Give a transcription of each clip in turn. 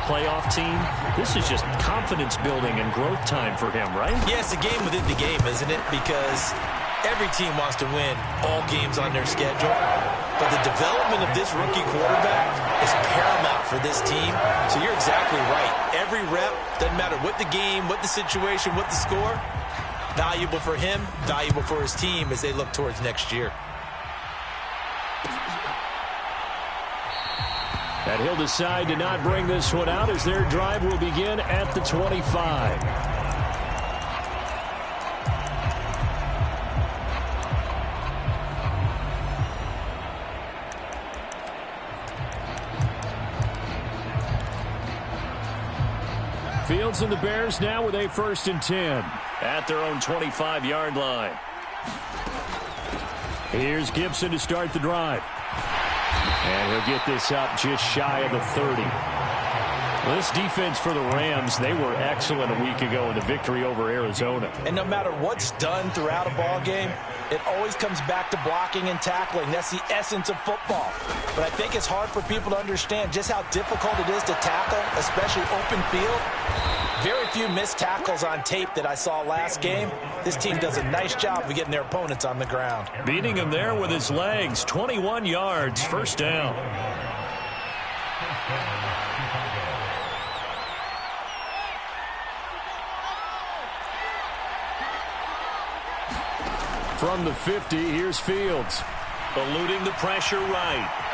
playoff team, this is just confidence building and growth time for him, right? Yeah, it's a game within the game, isn't it? Because every team wants to win all games on their schedule. But the development of this rookie quarterback is paramount for this team. So you're exactly right. Every rep, doesn't matter what the game, what the situation, what the score, valuable for him, valuable for his team as they look towards next year. And he'll decide to not bring this one out as their drive will begin at the 25. Fields and the Bears now with a 1st and 10 at their own 25-yard line. Here's Gibson to start the drive. And he'll get this up just shy of the 30. Well, this defense for the Rams, they were excellent a week ago in the victory over Arizona. And no matter what's done throughout a ball game, it always comes back to blocking and tackling. That's the essence of football. But I think it's hard for people to understand just how difficult it is to tackle, especially open field. Very few missed tackles on tape that I saw last game. This team does a nice job of getting their opponents on the ground. Beating him there with his legs, 21 yards, 1st down. From the 50, here's Fields. Eluding the pressure right.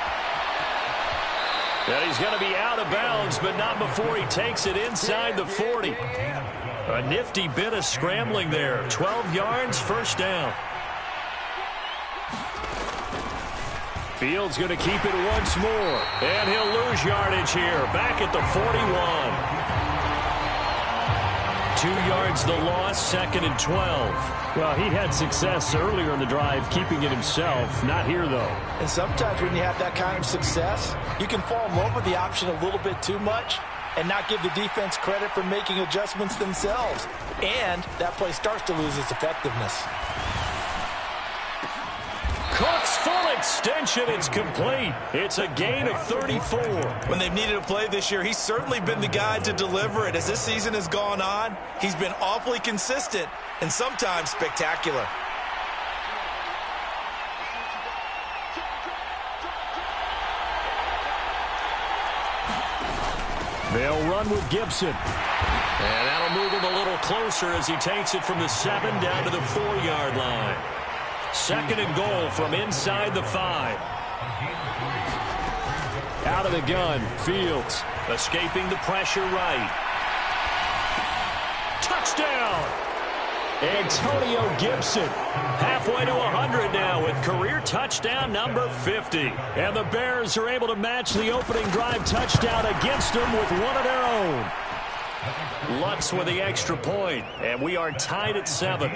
And he's going to be out of bounds, but not before he takes it inside the 40. A nifty bit of scrambling there. 12 yards, 1st down. Fields going to keep it once more. And he'll lose yardage here. Back at the 41. 2 yards the loss, 2nd and 12. Well, he had success earlier in the drive, keeping it himself. Not here, though. And sometimes when you have that kind of success, you can fall in love with the option a little bit too much and not give the defense credit for making adjustments themselves. And that play starts to lose its effectiveness. Cook's full extension. It's complete. It's a gain of 34. When they've needed a play this year, he's certainly been the guy to deliver it. As this season has gone on, he's been awfully consistent and sometimes spectacular. They'll run with Gibson. And that'll move him a little closer as he takes it from the 7 down to the 4-yard line. 2nd and goal from inside the 5. Out of the gun, Fields escaping the pressure right. Touchdown! Antonio Gibson halfway to 100 now with career touchdown number 50. And the Bears are able to match the opening drive touchdown against them with one of their own. Lutz with the extra point, and we are tied at 7.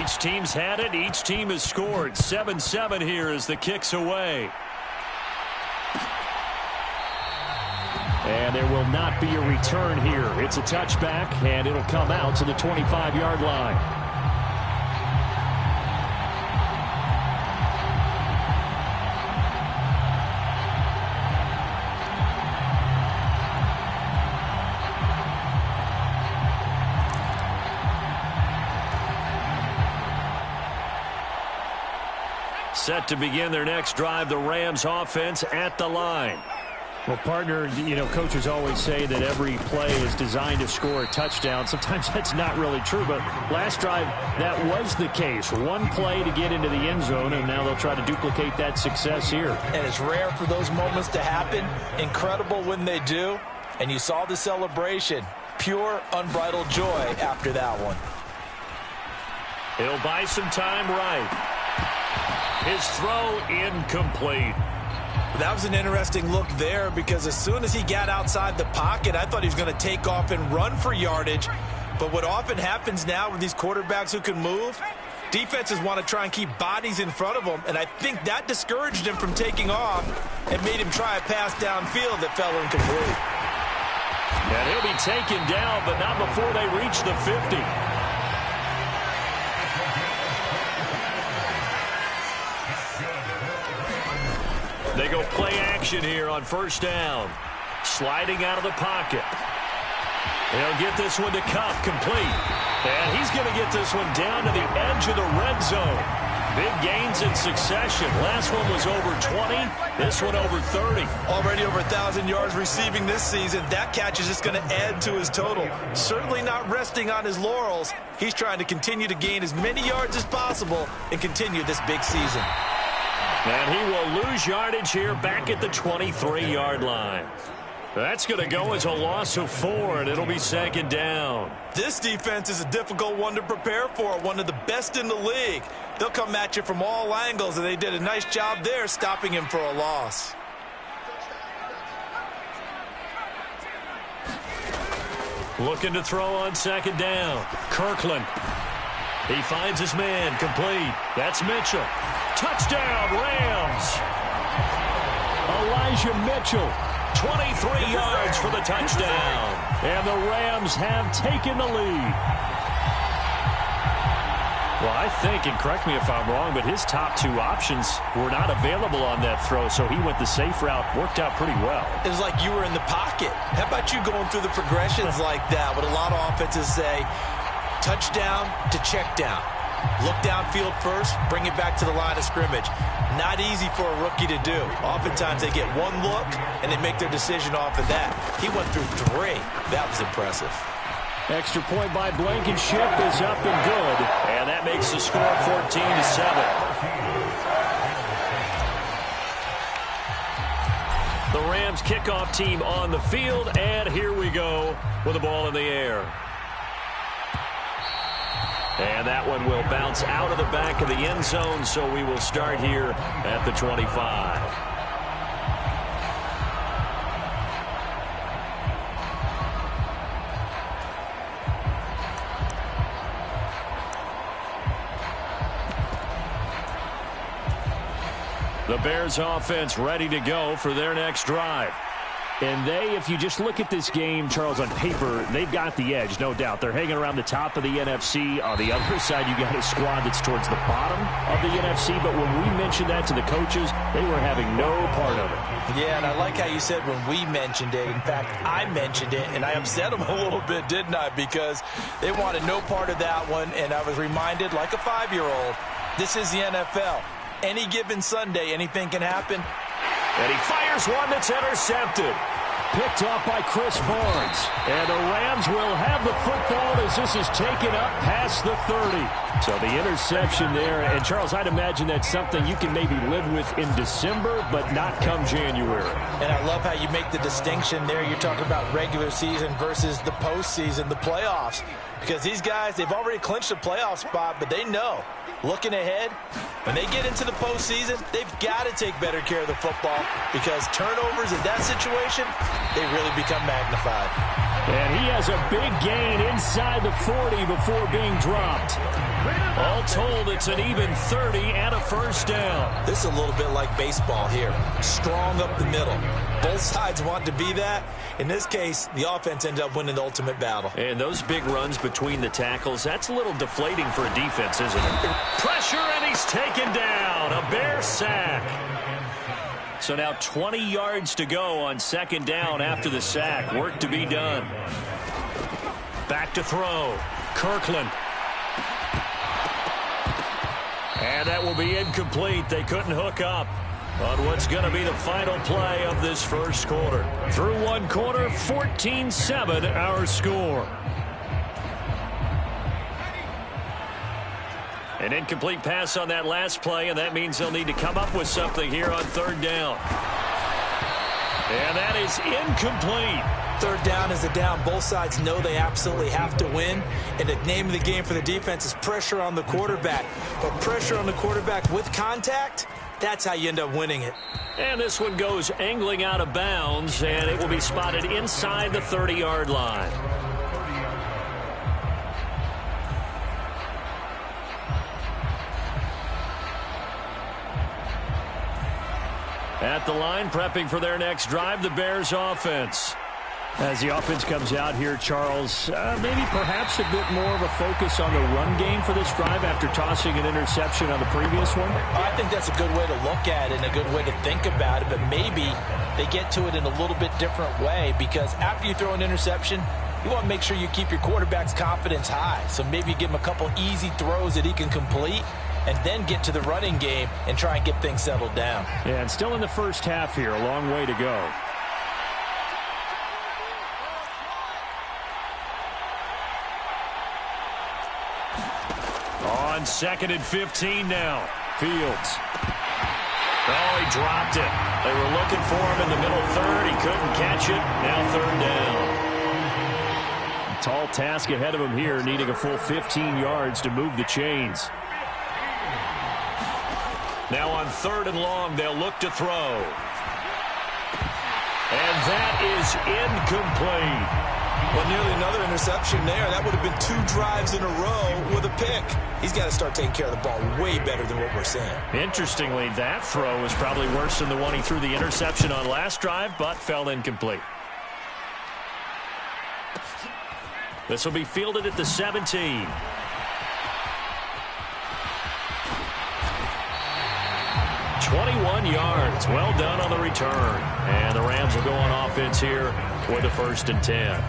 Each team's had it. Each team has scored. 7-7 here as the kick's away. And there will not be a return here. It's a touchback, and it'll come out to the 25-yard line. Set to begin their next drive, the Rams offense at the line. Well, partner, you know, coaches always say that every play is designed to score a touchdown. Sometimes that's not really true, but last drive, that was the case. One play to get into the end zone, and now they'll try to duplicate that success here. And it's rare for those moments to happen. Incredible when they do. And you saw the celebration. Pure, unbridled joy after that one. He'll buy some time right. His throw incomplete. That was an interesting look there because as soon as he got outside the pocket, I thought he was going to take off and run for yardage. But what often happens now with these quarterbacks who can move, Defenses want to try and keep bodies in front of him, and I think that discouraged him from taking off and made him try a pass downfield that fell incomplete. And he'll be taken down, but not before they reach the 50. They go play action here on first down. Sliding out of the pocket. They'll get this one to Cup, complete. And he's going to get this one down to the edge of the red zone. Big gains in succession. Last one was over 20. This one over 30. Already over 1,000 yards receiving this season. That catch is just going to add to his total. Certainly not resting on his laurels. He's trying to continue to gain as many yards as possible and continue this big season. And he will lose yardage here back at the 23-yard line. That's going to go as a loss of 4, and it'll be second down. This defense is a difficult one to prepare for, one of the best in the league. They'll come at you from all angles, and they did a nice job there stopping him for a loss. Looking to throw on second down. Kirkland. He finds his man, complete. That's Mitchell. Touchdown, Rams. Elijah Mitchell. 23 yards for the touchdown. And the Rams have taken the lead. Well, I think, and correct me if I'm wrong, but his top 2 options were not available on that throw, so he went the safe route. Worked out pretty well. It was like you were in the pocket. How about you going through the progressions like that? What a lot of offenses say, touchdown to check down. Look downfield first, bring it back to the line of scrimmage. Not easy for a rookie to do. Oftentimes they get one look and they make their decision off of that. He went through 3. That was impressive. Extra point by Blankenship is up and good. And that makes the score 14-7. The Rams kickoff team on the field, and here we go with the ball in the air. And that one will bounce out of the back of the end zone, so we will start here at the 25. The Bears offense ready to go for their next drive. And they, if you just look at this game, Charles, on paper, they've got the edge, no doubt. They're hanging around the top of the NFC. On the other side, you got a squad that's towards the bottom of the NFC. But when we mentioned that to the coaches, they were having no part of it. Yeah, and I like how you said when we mentioned it. In fact, I mentioned it, and I upset them a little bit, didn't I? Because they wanted no part of that one, and I was reminded, like a 5-year-old, this is the NFL. Any given Sunday, anything can happen. And he fires one that's intercepted. Picked off by Chris Barnes. And the Rams will have the football as this is taken up past the 30. So the interception there. And, Charles, I'd imagine that's something you can maybe live with in December, but not come January. And I love how you make the distinction there. You're talking about regular season versus the postseason, the playoffs. Because these guys, they've already clinched a playoff spot, but they know, looking ahead, when they get into the postseason, they've got to take better care of the football because turnovers in that situation, they really become magnified. And he has a big gain inside the 40 before being dropped. All told, it's an even 30 and a first down. This is a little bit like baseball here. Strong up the middle. Both sides want to be that. In this case, the offense ended up winning the ultimate battle. And those big runs between the tackles, that's a little deflating for a defense, isn't it? Pressure, and he's taken down. A Bear sack. So now 20 yards to go on second down after the sack. Work to be done. Back to throw. Kirkland. And that will be incomplete. They couldn't hook up on what's going to be the final play of this first quarter. Through one quarter, 14-7 our score. An incomplete pass on that last play, and that means they'll need to come up with something here on third down. And that is incomplete. Third down is a down. Both sides know they absolutely have to win. And the name of the game for the defense is pressure on the quarterback. But pressure on the quarterback with contact, that's how you end up winning it. And this one goes angling out of bounds, and it will be spotted inside the 30-yard line. At the line, prepping for their next drive, the Bears offense. As the offense comes out here, Charles, maybe perhaps a bit more of a focus on the run game for this drive after tossing an interception on the previous one? I think that's a good way to look at it and a good way to think about it, but maybe they get to it in a little bit different way, because after you throw an interception, you want to make sure you keep your quarterback's confidence high. So maybe you give him a couple easy throws that he can complete, and then get to the running game and try and get things settled down. Yeah, and still in the first half here, a long way to go. On 2nd and 15 now. Fields. Oh, he dropped it. They were looking for him in the middle third. He couldn't catch it. Now 3rd down. A tall task ahead of him here, needing a full 15 yards to move the chains. Now on 3rd and long, they'll look to throw. And that is incomplete. Well, nearly another interception there. That would have been 2 drives in a row with a pick. He's got to start taking care of the ball way better than what we're seeing. Interestingly, that throw was probably worse than the one he threw the interception on last drive, but fell incomplete. This will be fielded at the 17. 21 yards. Well done on the return. And the Rams will go on offense here with a 1st and 10.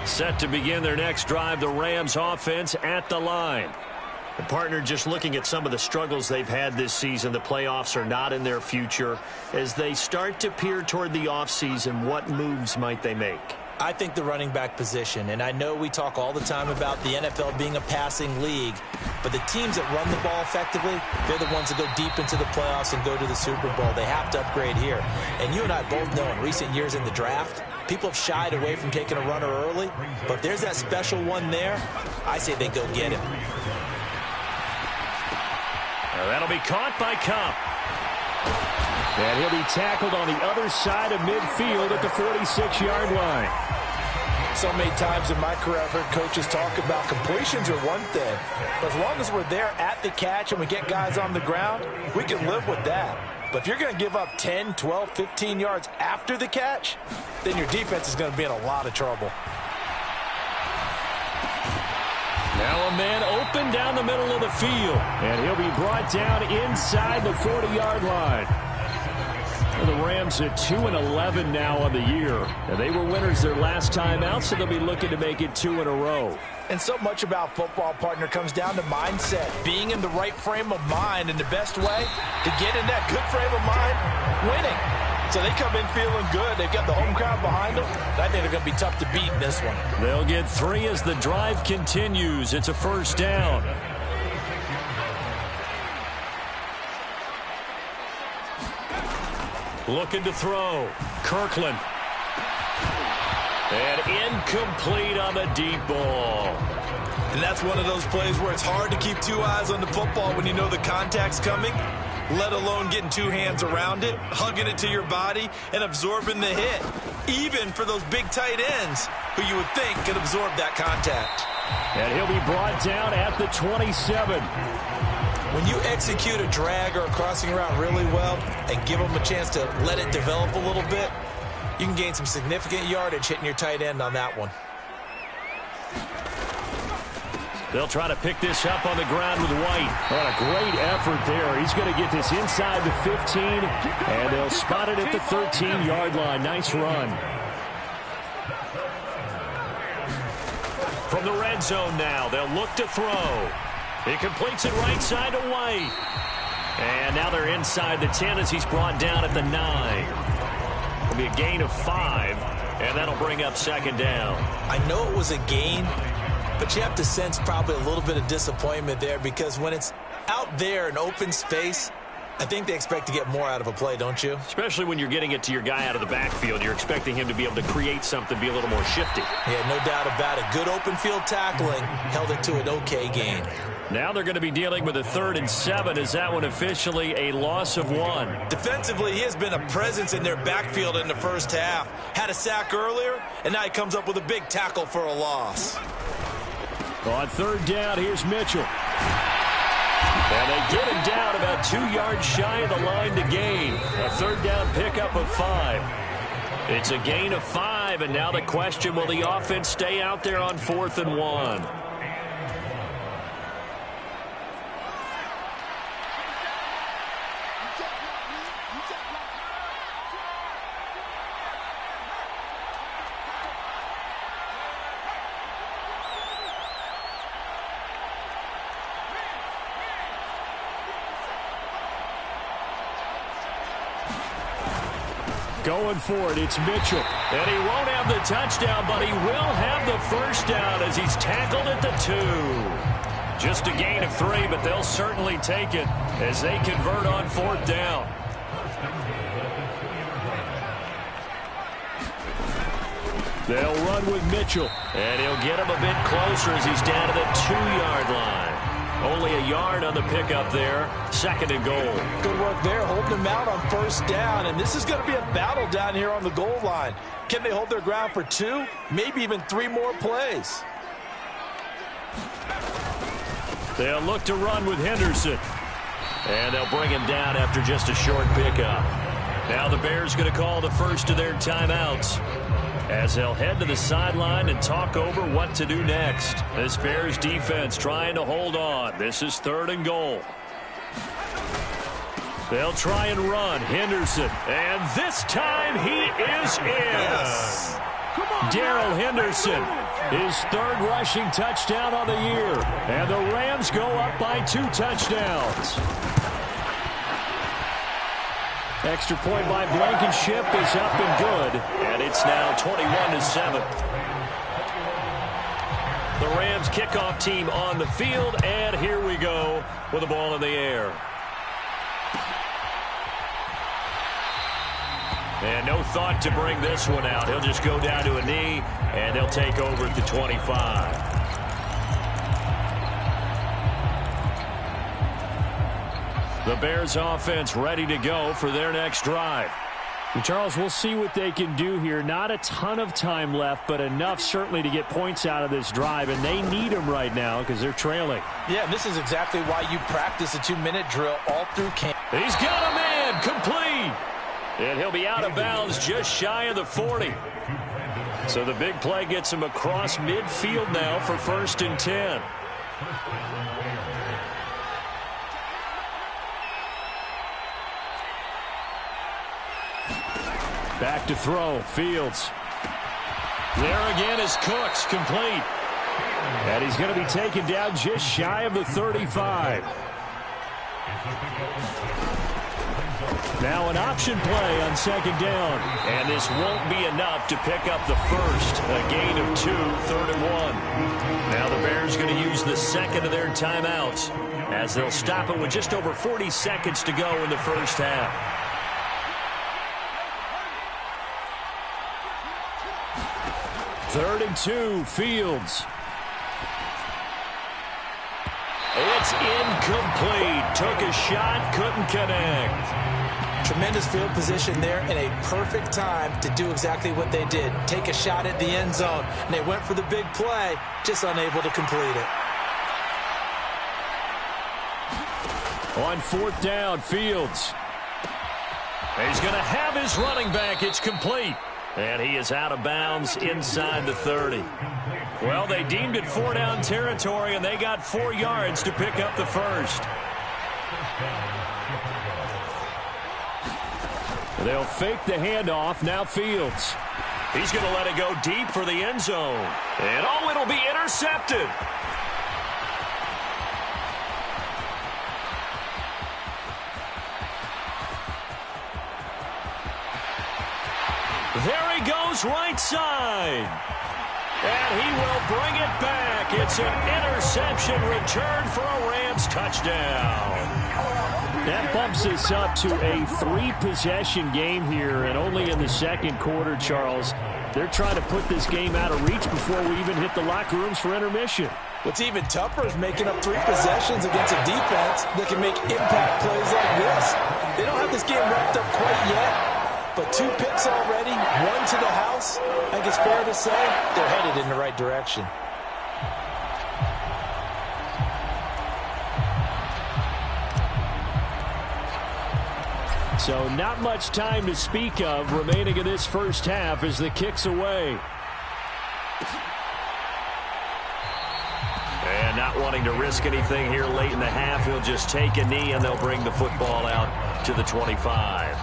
Set to begin their next drive, the Rams offense at the line. The partner, just looking at some of the struggles they've had this season, the playoffs are not in their future. As they start to peer toward the offseason, what moves might they make? I think the running back position, and I know we talk all the time about the NFL being a passing league, but the teams that run the ball effectively, they're the ones that go deep into the playoffs and go to the Super Bowl. They have to upgrade here. And you and I both know in recent years in the draft, people have shied away from taking a runner early, but if there's that special one there, I say they go get him. That'll be caught by Cup. And he'll be tackled on the other side of midfield at the 46-yard line. So many times in my career, I've heard coaches talk about completions are one thing. But as long as we're there at the catch and we get guys on the ground, we can live with that. But if you're going to give up 10, 12, 15 yards after the catch, then your defense is going to be in a lot of trouble. Now a man open down the middle of the field. And he'll be brought down inside the 40-yard line. The Rams at 2-11 now on the year. And they were winners their last time out, so they'll be looking to make it 2 in a row. And so much about football, partner, comes down to mindset. Being in the right frame of mind, and the best way to get in that good frame of mind, winning. So they come in feeling good. They've got the home crowd behind them. I think they're going to be tough to beat in this one. They'll get 3 as the drive continues. It's a 1st down. Looking to throw. Kirkland. And incomplete on the deep ball. And that's one of those plays where it's hard to keep 2 eyes on the football when you know the contact's coming, let alone getting 2 hands around it, hugging it to your body, and absorbing the hit. Even for those big tight ends who you would think could absorb that contact. And he'll be brought down at the 27. When you execute a drag or a crossing route really well and give them a chance to let it develop a little bit, you can gain some significant yardage hitting your tight end on that one. They'll try to pick this up on the ground with White. What a great effort there. He's going to get this inside the 15, and they'll spot it at the 13-yard line. Nice run. From the red zone now, they'll look to throw. He completes it right side to White. And now they're inside the 10 as he's brought down at the 9. It'll be a gain of 5, and that'll bring up 2nd down. I know it was a gain, but you have to sense probably a little bit of disappointment there, because when it's out there in open space, I think they expect to get more out of a play, don't you? Especially when you're getting it to your guy out of the backfield. You're expecting him to be able to create something, be a little more shifty. Yeah, no doubt about it. Good open field tackling held it to an okay gain. Now they're going to be dealing with a 3rd and 7. Is that one officially a loss of 1? Defensively, he has been a presence in their backfield in the first half. Had a sack earlier, and now he comes up with a big tackle for a loss. On third down, here's Mitchell. And they get him down about 2 yards shy of the line to gain. A third down pickup of 5. It's a gain of 5, and now the question, will the offense stay out there on 4th and 1? Going for it, it's Mitchell. And he won't have the touchdown, but he will have the first down as he's tackled at the 2. Just a gain of 3, but they'll certainly take it as they convert on 4th down. They'll run with Mitchell. And he'll get him a bit closer as he's down to the 2-yard line. Only a yard on the pickup there. 2nd and goal. Good work there, holding him out on 1st down. And this is going to be a battle down here on the goal line. Can they hold their ground for 2, maybe even 3 more plays? They'll look to run with Henderson. And they'll bring him down after just a short pickup. Now the Bears going to call the first of their timeouts, as they'll head to the sideline and talk over what to do next. This Bears defense trying to hold on. This is 3rd and goal. They'll try and run. Henderson. And this time he is in. Yes. Darrell Henderson, his 3rd rushing touchdown of the year. And the Rams go up by 2 touchdowns. Extra point by Blankenship is up and good. And it's now 21-7. The Rams kickoff team on the field. And here we go with the ball in the air. And no thought to bring this one out. He'll just go down to a knee, and they'll take over at the 25. The Bears offense ready to go for their next drive. And Charles, we'll see what they can do here. Not a ton of time left, but enough certainly to get points out of this drive, and they need them right now because they're trailing. Yeah, this is exactly why you practice a 2-minute drill all through camp. He's got a man, complete. And he'll be out of bounds just shy of the 40. So the big play gets him across midfield now for 1st and 10. Back to throw, Fields. There again is Cooks, complete. And he's going to be taken down just shy of the 35. Now an option play on 2nd down. And this won't be enough to pick up the first. A gain of 2, 3rd and 1. Now the Bears going to use the 2nd of their timeouts, as they'll stop it with just over 40 seconds to go in the first half. Third and 2, Fields. It's incomplete. Took a shot, couldn't connect. Tremendous field position there and a perfect time to do exactly what they did. Take a shot at the end zone. And they went for the big play, just unable to complete it. On 4th down, Fields. He's going to have his running back. It's complete. And he is out of bounds inside the 30. Well, they deemed it 4-down territory, and they got 4 yards to pick up the first. They'll fake the handoff. Now Fields. He's going to let it go deep for the end zone. And oh, it'll be intercepted. There he goes, right side. And he will bring it back. It's an interception return for a Rams touchdown. That bumps us up to a 3-possession game here, and only in the 2nd quarter, Charles. They're trying to put this game out of reach before we even hit the locker rooms for intermission. What's even tougher is making up 3 possessions against a defense that can make impact plays like this. They don't have this game wrapped up quite yet. But 2 picks already, 1 to the house. I think it's fair to say they're headed in the right direction. So not much time to speak of remaining in this first half as the kick's away. And not wanting to risk anything here late in the half, he'll just take a knee and they'll bring the football out to the 25.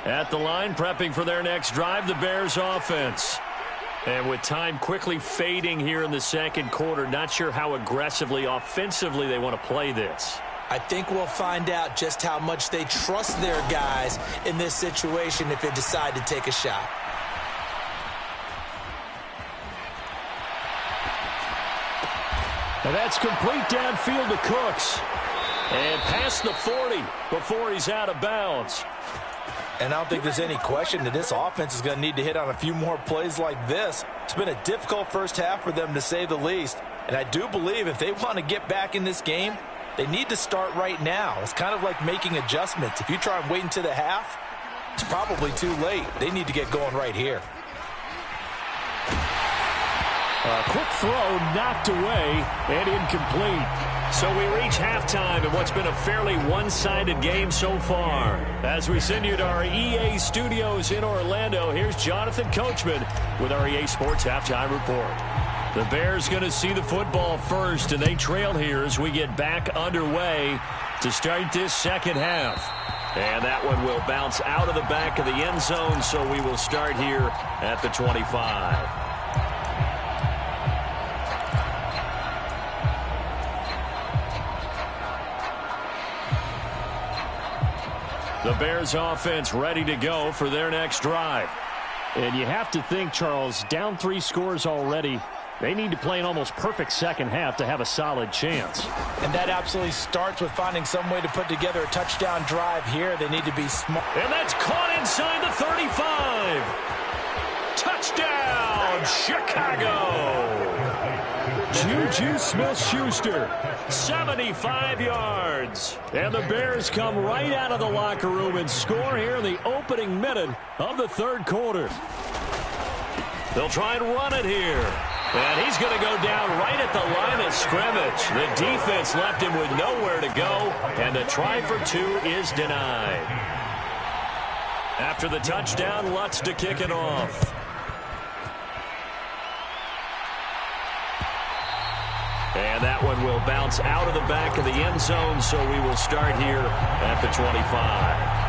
At the line, prepping for their next drive, the Bears offense. And with time quickly fading here in the second quarter, not sure how aggressively, offensively they want to play this. I think we'll find out just how much they trust their guys in this situation if they decide to take a shot. And that's complete downfield to Cooks. And past the 40 before he's out of bounds. And I don't think there's any question that this offense is going to need to hit on a few more plays like this. It's been a difficult first half for them, to say the least. And I do believe if they want to get back in this game, they need to start right now. It's kind of like making adjustments. If you try and wait until the half, it's probably too late. They need to get going right here. A quick throw knocked away and incomplete. So we reach halftime in what's been a fairly one-sided game so far. As we send you to our EA studios in Orlando, here's Jonathan Coachman with our EA Sports Halftime Report. The Bears going to see the football first, and they trail here as we get back underway to start this second half. And that one will bounce out of the back of the end zone, so we will start here at the 25. The Bears offense ready to go for their next drive. And you have to think, Charles, down 3 scores already. They need to play an almost perfect second half to have a solid chance. And that absolutely starts with finding some way to put together a touchdown drive here. They need to be smart. And that's caught inside the 35. Touchdown, Chicago. Juju Smith-Schuster, 75 yards. And the Bears come right out of the locker room and score here in the opening minute of the third quarter. They'll try and run it here. And he's going to go down right at the line of scrimmage. The defense left him with nowhere to go, and the try for 2 is denied. After the touchdown, Lutz to kick it off. And that one will bounce out of the back of the end zone, so we will start here at the 25.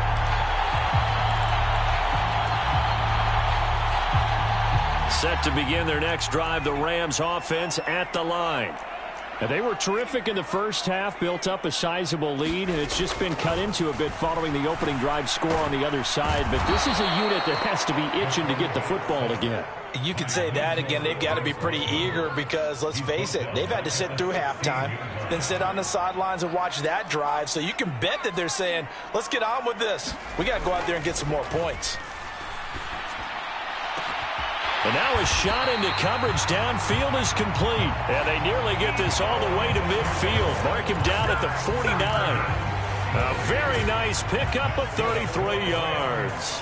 Set to begin their next drive, the Rams offense at the line. And they were terrific in the first half, built up a sizable lead, and it's just been cut into a bit following the opening drive score on the other side. But this is a unit that has to be itching to get the football again. You could say that again. They've got to be pretty eager because, let's face it, they've had to sit through halftime, then sit on the sidelines and watch that drive. So you can bet that they're saying, let's get on with this. We got to go out there and get some more points. And now a shot into coverage downfield is complete. And they nearly get this all the way to midfield. Mark him down at the 49. A very nice pickup of 33 yards.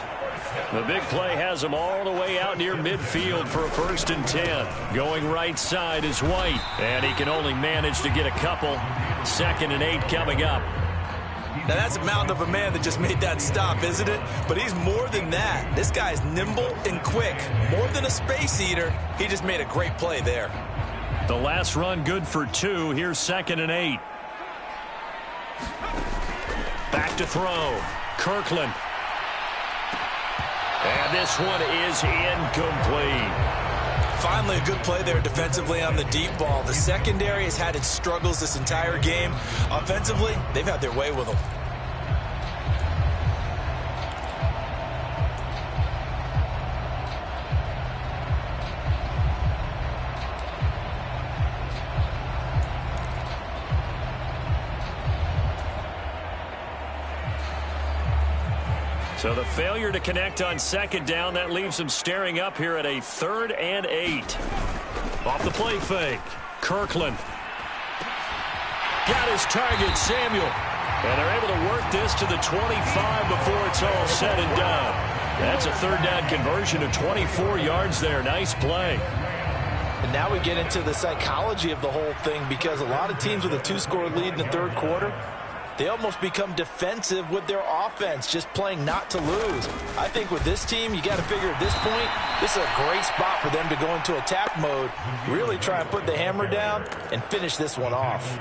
The big play has him all the way out near midfield for a 1st and 10. Going right side is White. And he can only manage to get a couple. 2nd and 8 coming up. Now, that's a mountain of a man that just made that stop, isn't it? But he's more than that. This guy's nimble and quick. More than a space eater, he just made a great play there. The last run good for 2. Here's 2nd and 8. Back to throw. Kirkland. And this one is incomplete. Finally, a good play there defensively on the deep ball. The secondary has had its struggles this entire game. Offensively, they've had their way with them. So the failure to connect on 2nd down, that leaves them staring up here at a 3rd and 8. Off the play fake. Kirkland. Got his target, Samuel. And they're able to work this to the 25 before it's all said and done. That's a third down conversion of 24 yards there. Nice play. And now we get into the psychology of the whole thing, because a lot of teams with a 2-score lead in the third quarter, they almost become defensive with their offense, just playing not to lose. I think with this team, you got to figure at this point, this is a great spot for them to go into attack mode, really try and put the hammer down and finish this one off.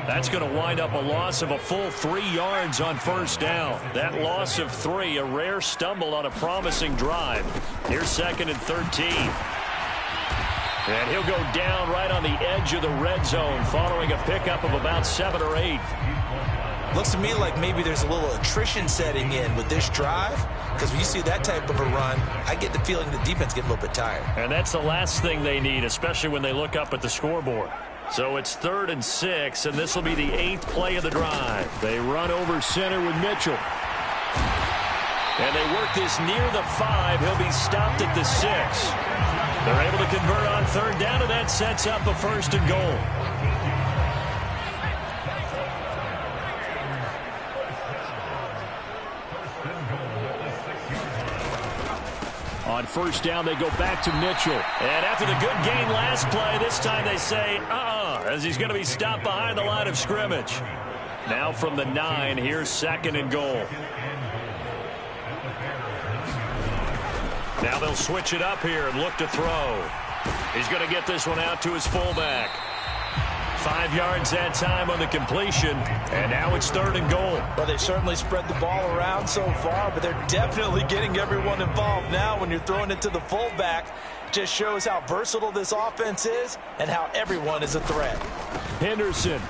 That's going to wind up a loss of a full 3 yards on first down. That loss of 3, a rare stumble on a promising drive. Here's 2nd and 13. And he'll go down right on the edge of the red zone following a pickup of about 7 or 8. Looks to me like maybe there's a little attrition setting in with this drive, because when you see that type of a run, I get the feeling the defense gets a little bit tired. And that's the last thing they need, especially when they look up at the scoreboard. So it's 3rd and 6, and this will be the 8th play of the drive. They run over center with Mitchell. And they work this near the 5. He'll be stopped at the 6. They're able to convert on 3rd down, and that sets up a 1st and goal. On 1st down, they go back to Mitchell. And after the good gain last play, this time they say, as he's going to be stopped behind the line of scrimmage. Now from the 9, here's 2nd and goal. Now they'll switch it up here and look to throw. He's going to get this one out to his fullback. 5 yards that time on the completion, and now it's 3rd and goal. Well, they certainly spread the ball around so far, but they're definitely getting everyone involved now when you're throwing it to the fullback. Just shows how versatile this offense is and how everyone is a threat. Henderson.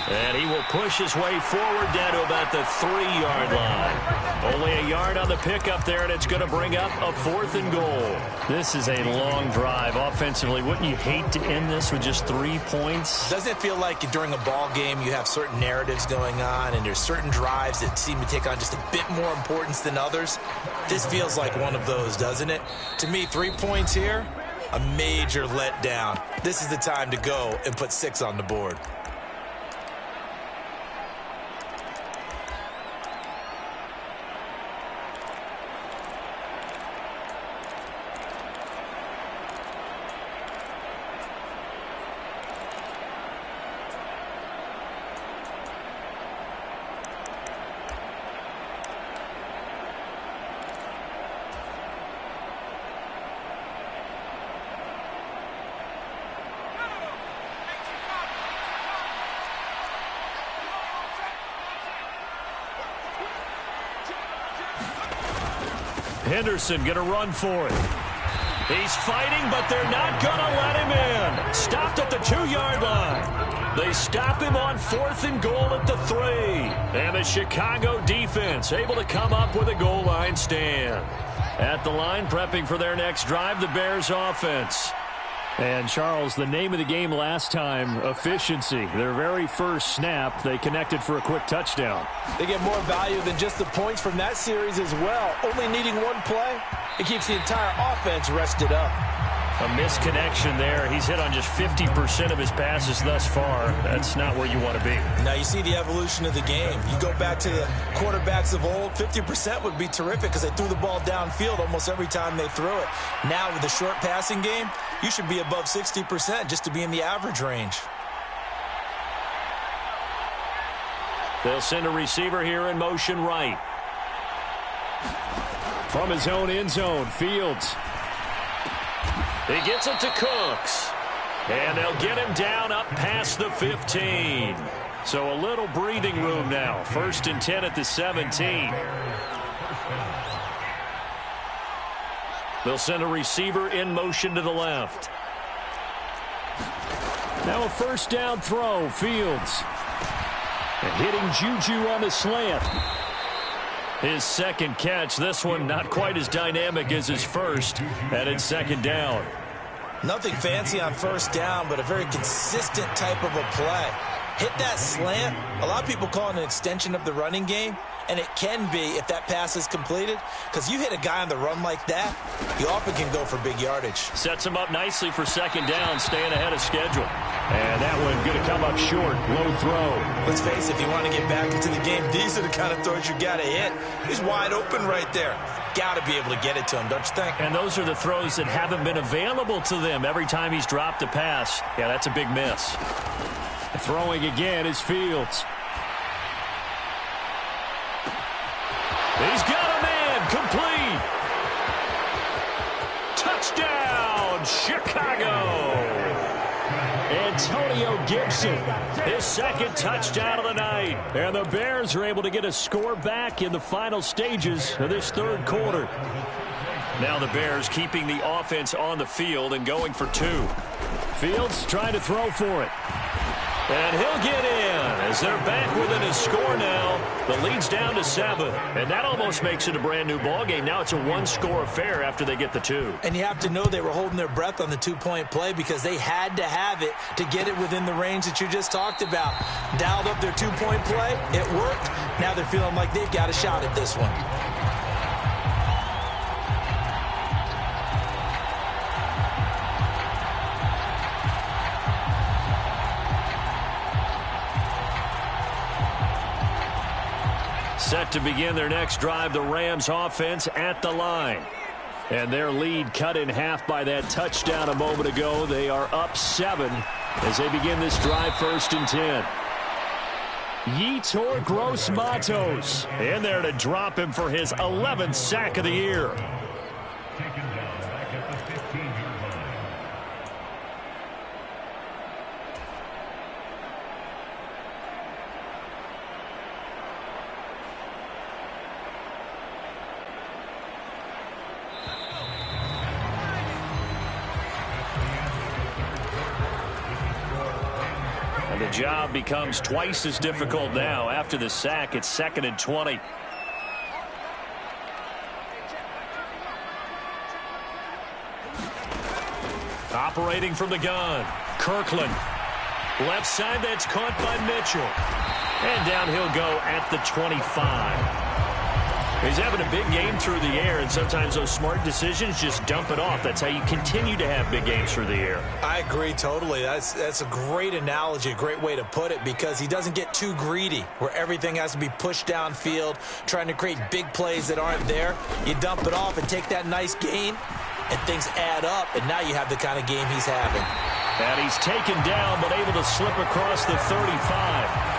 And he will push his way forward down to about the 3-yard line. Only a yard on the pickup there, and it's going to bring up a 4th and goal. This is a long drive offensively. Wouldn't you hate to end this with just 3 points? Doesn't it feel like during a ball game you have certain narratives going on, and there's certain drives that seem to take on just a bit more importance than others? This feels like one of those, doesn't it? To me, 3 points here, a major letdown. This is the time to go and put 6 on the board. Henderson going to run for it. He's fighting, but they're not going to let him in. Stopped at the 2-yard line. They stop him on 4th and goal at the 3. And the Chicago defense able to come up with a goal line stand. At the line, prepping for their next drive, the Bears offense. And, Charles, the name of the game last time, efficiency. Their very first snap, they connected for a quick touchdown. They get more value than just the points from that series as well. Only needing 1 play, it keeps the entire offense rested up. A misconnection there. He's hit on just 50% of his passes thus far. That's not where you want to be. Now you see the evolution of the game. You go back to the quarterbacks of old, 50% would be terrific because they threw the ball downfield almost every time they threw it. Now with the short passing game, you should be above 60% just to be in the average range. They'll send a receiver here in motion right. From his own end zone, Fields. He gets it to Cooks. And they'll get him down up past the 15. So a little breathing room now. 1st and 10 at the 17. They'll send a receiver in motion to the left. Now a 1st down throw. Fields. And hitting Juju on the slant. His 2nd catch. This one not quite as dynamic as his first. And it's 2nd down. Nothing fancy on 1st down, but a very consistent type of a play. hit that slant. A lot of people call it an extension of the running game, and it can be if that pass is completed, because you hit a guy on the run like that, you often can go for big yardage. Sets him up nicely for second down, staying ahead of schedule. And that one going to come up short, low throw. Let's face it, if you want to get back into the game, these are the kind of throws you got to hit. He's wide open right there. Got to be able to get it to him, don't you think? And those are the throws that haven't been available to them every time he's dropped a pass. Yeah, that's a big miss. Throwing again is Fields. He's got a man, complete. Touchdown, Chicago. Antonio Gibson, his second touchdown of the night. And the Bears are able to get a score back in the final stages of this third quarter. Now the Bears keeping the offense on the field and going for two. Fields trying to throw for it. And he'll get in as they're back within a score now. The lead's down to 7. And that almost makes it a brand-new ballgame. Now it's a one-score affair after they get the 2. And you have to know they were holding their breath on the two-point play because they had to have it to get it within the range that you just talked about. Dialed up their two-point play. It worked. Now they're feeling like they've got a shot at this one. Set to begin their next drive, the Rams offense at the line. And their lead cut in half by that touchdown a moment ago. They are up 7 as they begin this drive, 1st and 10. Yetur Gross-Matos in there to drop him for his 11th sack of the year. The job becomes twice as difficult now. After the sack, it's 2nd and 20. Operating from the gun, Kirkland. Left side, that's caught by Mitchell. And down he'll go at the 25. He's having a big game through the air, and sometimes those smart decisions just dump it off. That's how you continue to have big games through the air. I agree totally. That's a great analogy, a great way to put it, because he doesn't get too greedy where everything has to be pushed downfield, trying to create big plays that aren't there. You dump it off and take that nice gain, and things add up, and now you have the kind of game he's having. And he's taken down, but able to slip across the 35.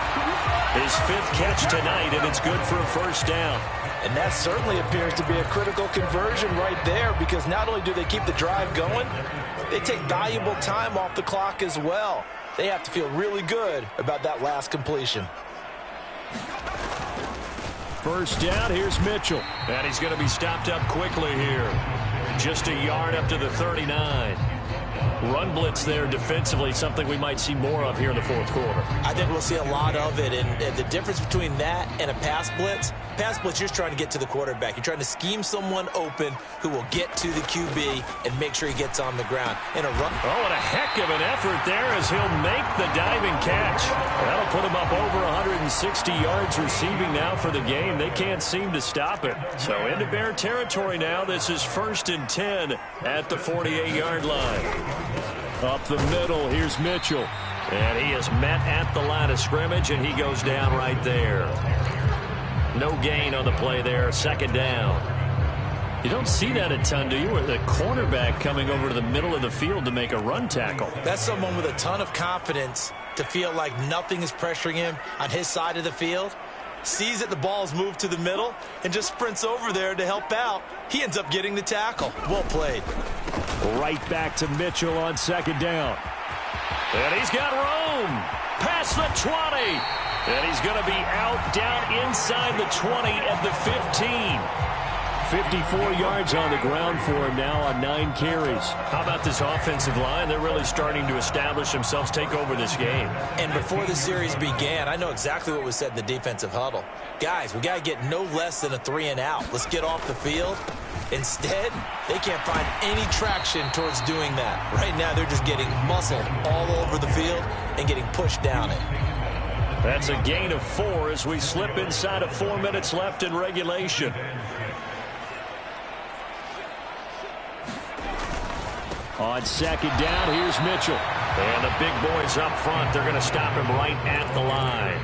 His 5th catch tonight, and it's good for a 1st down. And that certainly appears to be a critical conversion right there, because not only do they keep the drive going, they take valuable time off the clock as well. They have to feel really good about that last completion. 1st down, here's Mitchell. And he's going to be stopped up quickly here. Just a yard up to the 39. Run blitz there defensively, something we might see more of here in the 4th quarter. I think we'll see a lot of it, and the difference between that and a pass blitz, you're just trying to get to the quarterback. You're trying to scheme someone open who will get to the QB and make sure he gets on the ground. In a run. Oh, and a heck of an effort there as he'll make the diving catch. That'll put him up over 160 yards receiving now for the game. They can't seem to stop it. So into Bear territory now. This is 1st and 10 at the 48-yard line. Up the middle, here's Mitchell. And he is met at the line of scrimmage, and he goes down right there. No gain on the play there, 2nd down. You don't see that a ton, do you? With a cornerback coming over to the middle of the field to make a run tackle. That's someone with a ton of confidence to feel like nothing is pressuring him on his side of the field. Sees that the ball's moved to the middle and just sprints over there to help out. He ends up getting the tackle. Well played. Right back to Mitchell on 2nd down. And he's got room. Past the 20. And he's going to be out down inside the 20 at the 15. 54 yards on the ground for him now on 9 carries. How about this offensive line? They're really starting to establish themselves, take over this game. And before the series began, I know exactly what was said in the defensive huddle. Guys, we got to get no less than a 3 and out. Let's get off the field. Instead, they can't find any traction towards doing that. Right now, they're just getting muscled all over the field and getting pushed down it. That's a gain of 4 as we slip inside of 4 minutes left in regulation. On second down, here's Mitchell. And the big boys up front, they're going to stop him right at the line.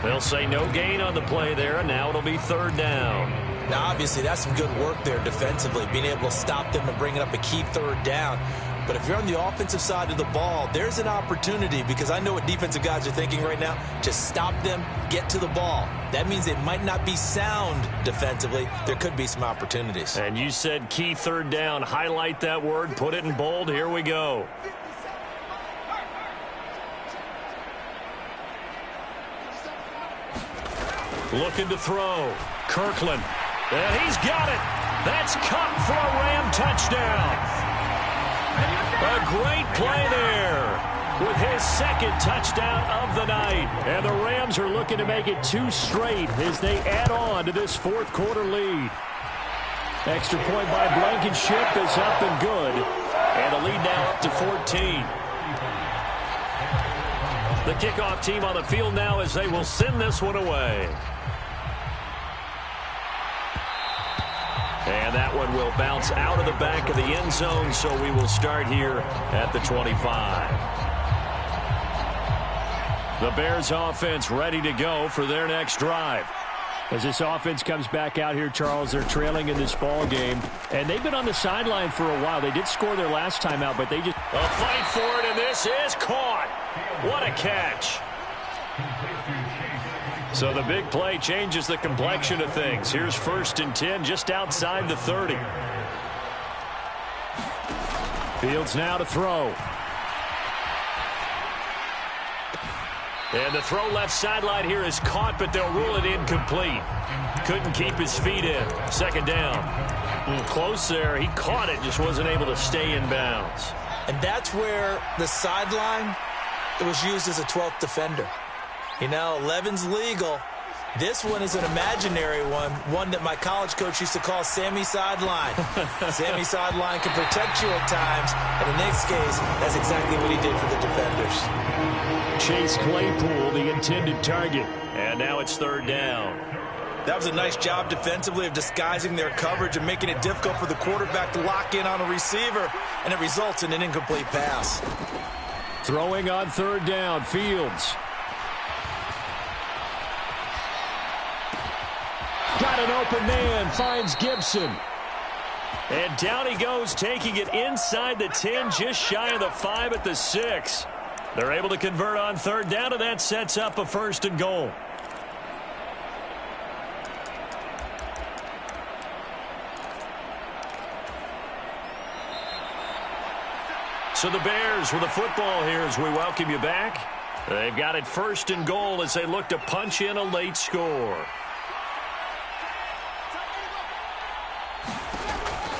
They'll say no gain on the play there, and now it'll be third down. Now, obviously, that's some good work there defensively, being able to stop them and bringing up a key third down. But if you're on the offensive side of the ball, there's an opportunity, because I know what defensive guys are thinking right now. Just stop them, get to the ball. That means it might not be sound defensively. There could be some opportunities. And you said key third down. Highlight that word. Put it in bold. Here we go. Looking to throw. Kirkland. And he's got it. That's caught for a Ram touchdown. A great play there with his second touchdown of the night. And the Rams are looking to make it 2 straight as they add on to this fourth quarter lead. Extra point by Blankenship is up and good. And the lead now up to 14. The kickoff team on the field now as they will send this one away. And that one will bounce out of the back of the end zone, so we will start here at the 25. The Bears offense ready to go for their next drive. As this offense comes back out here, Charles, they're trailing in this ball game, and they've been on the sideline for a while. They did score their last time out, but they just... A fight for it, and this is caught. What a catch. So the big play changes the complexion of things. Here's 1st and 10 just outside the 30. Fields now to throw. And the throw left sideline here is caught, but they'll rule it incomplete. Couldn't keep his feet in. Second down. Close there. He caught it, just wasn't able to stay in bounds. And that's where the sideline, it was used as a 12th defender. You know, 11's legal. This one is an imaginary one that my college coach used to call Sammy Sideline. Sammy Sideline can protect you at times, and in Nick's case, that's exactly what he did for the defenders. Chase Claypool, the intended target, and now it's third down. That was a nice job defensively of disguising their coverage and making it difficult for the quarterback to lock in on a receiver, and it results in an incomplete pass. Throwing on third down, Fields. Got an open man, finds Gibson. And down he goes, taking it inside the 10, just shy of the 5 at the 6. They're able to convert on third down, and that sets up a 1st and goal. So the Bears with the football here as we welcome you back. They've got it 1st and goal as they look to punch in a late score.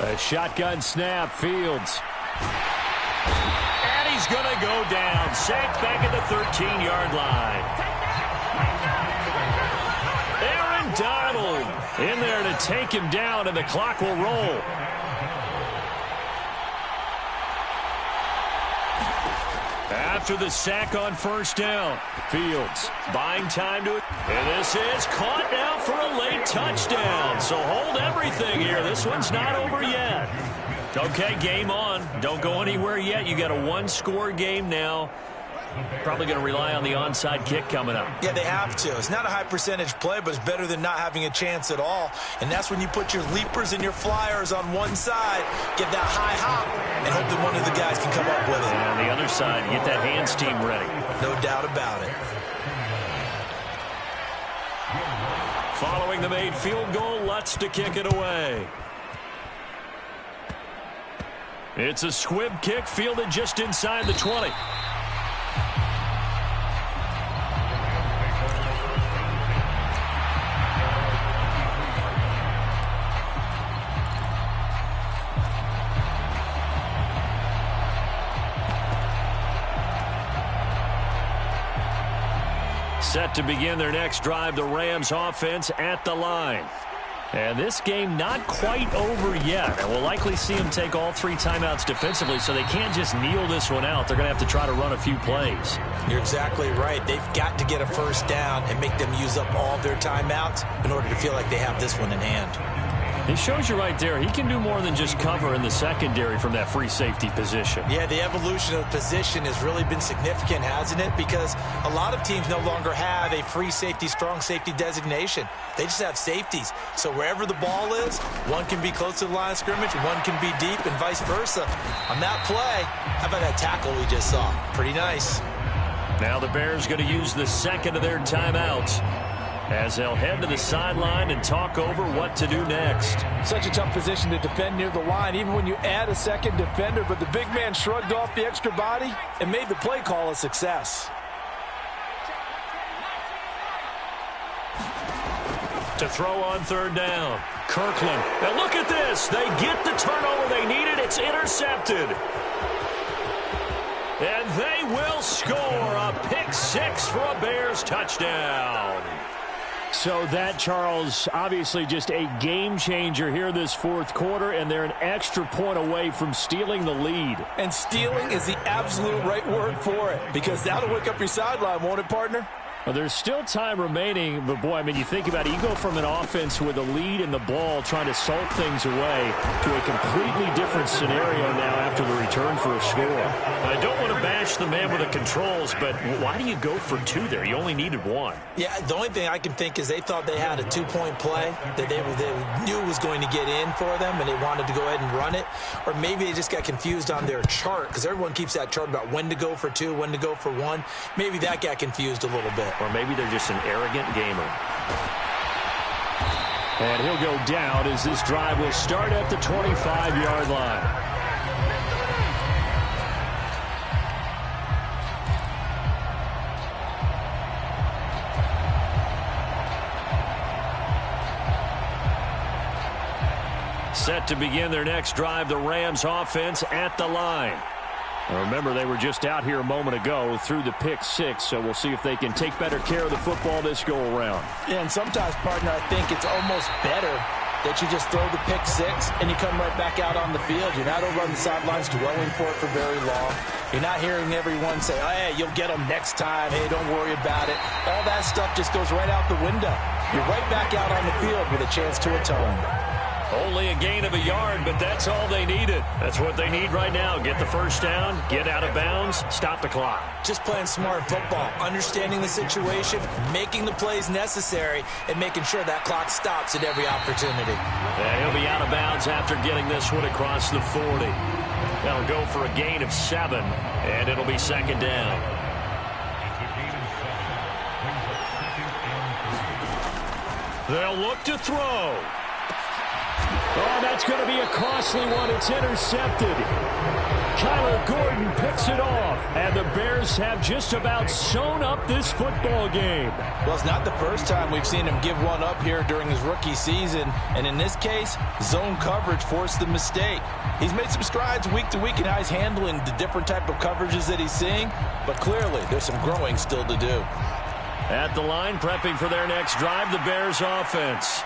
A shotgun snap, Fields. And he's going to go down. Sacked back at the 13-yard line. Aaron Donald in there to take him down, and the clock will roll. After the sack on 1st down, Fields buying time to it. And this is caught now for a late touchdown. So hold everything here. This one's not over yet. Okay, game on. Don't go anywhere yet. You got a 1-score game now. Probably going to rely on the onside kick coming up. Yeah, they have to. It's not a high percentage play, but it's better than not having a chance at all. And that's when you put your leapers and your flyers on one side, get that high hop, and hope that one of the guys can come up with it. And on the other side, get that hands team ready. No doubt about it. Following the made field goal, Lutz to kick it away. It's a squib kick fielded just inside the 20. Set to begin their next drive, the Rams offense at the line. And this game not quite over yet. And we'll likely see them take all 3 timeouts defensively, so they can't just kneel this one out. They're going to have to try to run a few plays. You're exactly right. They've got to get a first down and make them use up all their timeouts in order to feel like they have this one in hand. He shows you right there. He can do more than just cover in the secondary from that free safety position. Yeah, the evolution of the position has really been significant, hasn't it? Because a lot of teams no longer have a free safety, strong safety designation. They just have safeties. So wherever the ball is, one can be close to the line of scrimmage, one can be deep, and vice versa. On that play, how about that tackle we just saw? Pretty nice. Now the Bears going to use the second of their timeouts as they'll head to the sideline and talk over what to do next. Such a tough position to defend near the line, even when you add a second defender, but the big man shrugged off the extra body and made the play call a success. To throw on third down, Kirkland. Now look at this. They get the turnover they needed. It's intercepted. And they will score a pick-6 for a Bears touchdown. So that, Charles, obviously just a game changer here this fourth quarter, and they're an extra point away from stealing the lead. And stealing is the absolute right word for it, because that'll wake up your sideline, won't it, partner? Well, there's still time remaining, but, boy, I mean, you think about it. You go from an offense with a lead in the ball trying to sulk things away to a completely different scenario now after the return for a score. I don't want to bash the man with the controls, but why do you go for 2 there? You only needed 1. Yeah, the only thing I can think is they thought they had a 2-point play that they knew was going to get in for them, and they wanted to go ahead and run it. Or maybe they just got confused on their chart, because everyone keeps that chart about when to go for 2, when to go for 1. Maybe that got confused a little bit. Or maybe they're just an arrogant gamer. And he'll go down as this drive will start at the 25-yard line. Set to begin their next drive, the Rams offense at the line. Remember, they were just out here a moment ago through the pick-6, so we'll see if they can take better care of the football this go-around. Yeah, and sometimes, partner, I think it's almost better that you just throw the pick-6 and you come right back out on the field. You're not over on the sidelines dwelling for it for very long. You're not hearing everyone say, oh, hey, you'll get them next time. Hey, don't worry about it. All that stuff just goes right out the window. You're right back out on the field with a chance to atone. Only a gain of a yard, but that's all they needed. That's what they need right now. Get the first down, get out of bounds, stop the clock. Just playing smart football, understanding the situation, making the plays necessary, and making sure that clock stops at every opportunity. And he'll be out of bounds after getting this one across the 40. That'll go for a gain of 7, and it'll be second down. They'll look to throw. Oh, that's going to be a costly one. It's intercepted. Kyler Gordon picks it off, and the Bears have just about sewn up this football game. Well, it's not the first time we've seen him give one up here during his rookie season, and in this case, zone coverage forced the mistake. He's made some strides week to week in how he's handling the different type of coverages that he's seeing, but clearly there's some growing still to do. At the line, prepping for their next drive, the Bears offense.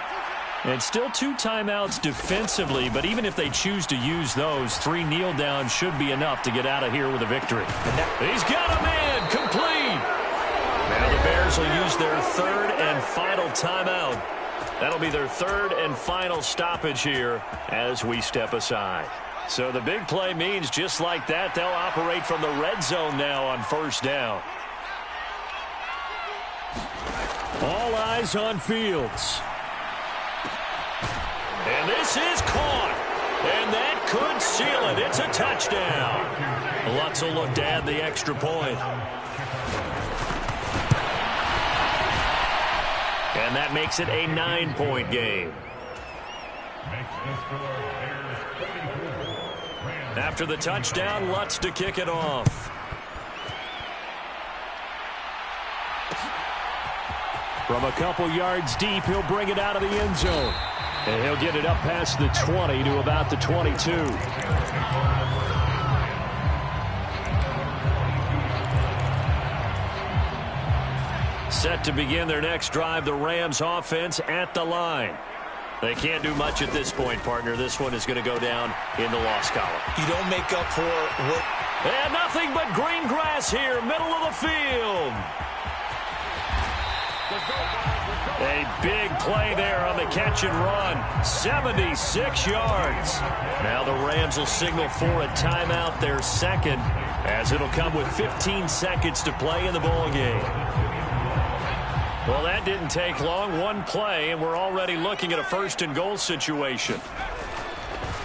And still 2 timeouts defensively, but even if they choose to use those, 3 kneel downs should be enough to get out of here with a victory. He's got a man, complete. Now the Bears will use their 3rd and final timeout. That'll be their 3rd and final stoppage here as we step aside. So the big play means just like that, they'll operate from the red zone now on first down. All eyes on Fields. And this is caught. And that could seal it. It's a touchdown. Lutz will look to add the extra point. And that makes it a 9-point game. After the touchdown, Lutz to kick it off. From a couple yards deep, he'll bring it out of the end zone. And he'll get it up past the 20 to about the 22. Set to begin their next drive, the Rams offense at the line. They can't do much at this point, partner. This one is going to go down in the loss column. You don't make up for what... And nothing but green grass here, middle of the field. A big play there on the catch and run. 76 yards. Now the Rams will signal for a timeout, their second, as it'll come with 15 seconds to play in the ball game. Well, that didn't take long. One play, and we're already looking at a first-and-goal situation.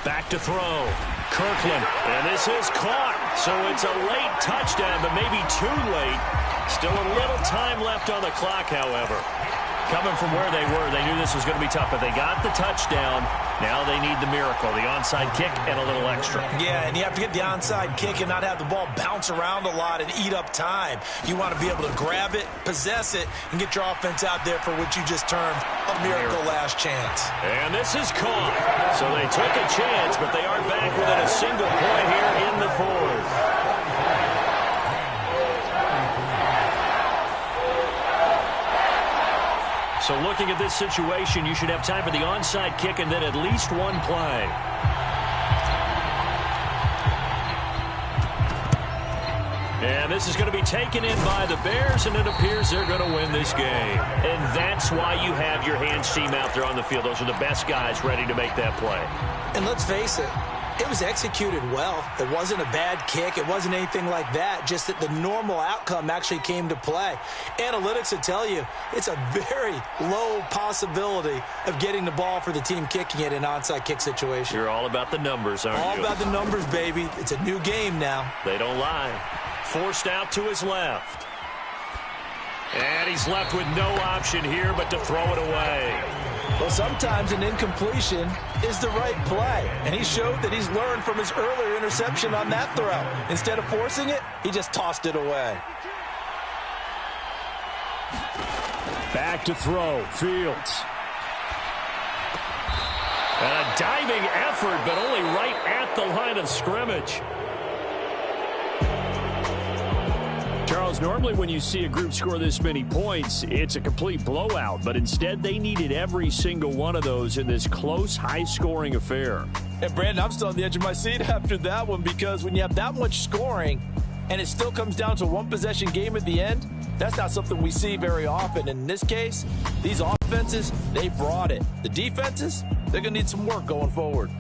Back to throw. Kirkland, and this is caught. So it's a late touchdown, but maybe too late. Still a little time left on the clock, however. Coming from where they were, they knew this was going to be tough, but they got the touchdown. Now they need the miracle, the onside kick and a little extra. Yeah, and you have to get the onside kick and not have the ball bounce around a lot and eat up time. You want to be able to grab it, possess it, and get your offense out there for what you just termed a miracle last chance. And this is caught. So they took a chance, but they are back within a single point here in the fourth. So looking at this situation, you should have time for the onside kick and then at least one play. And this is going to be taken in by the Bears, and it appears they're going to win this game. And that's why you have your hands team out there on the field. Those are the best guys ready to make that play. And let's face it, it was executed well. It wasn't a bad kick. It wasn't anything like that, just that the normal outcome actually came to play. Analytics will tell you it's a very low possibility of getting the ball for the team kicking it in an onside kick situation. You're all about the numbers, aren't you? All about the numbers, baby. It's a new game now. They don't lie. Forced out to his left. And he's left with no option here but to throw it away. Well, sometimes an incompletion is the right play, and he showed that he's learned from his earlier interception on that throw. Instead of forcing it, he just tossed it away. Back to throw, Fields. And a diving effort, but only right at the line of scrimmage. Charles, normally when you see a group score this many points, it's a complete blowout. But instead, they needed every single one of those in this close, high-scoring affair. And, Brandon, I'm still on the edge of my seat after that one, because when you have that much scoring and it still comes down to a one-possession game at the end, that's not something we see very often. And in this case, these offenses, they brought it. The defenses, they're going to need some work going forward.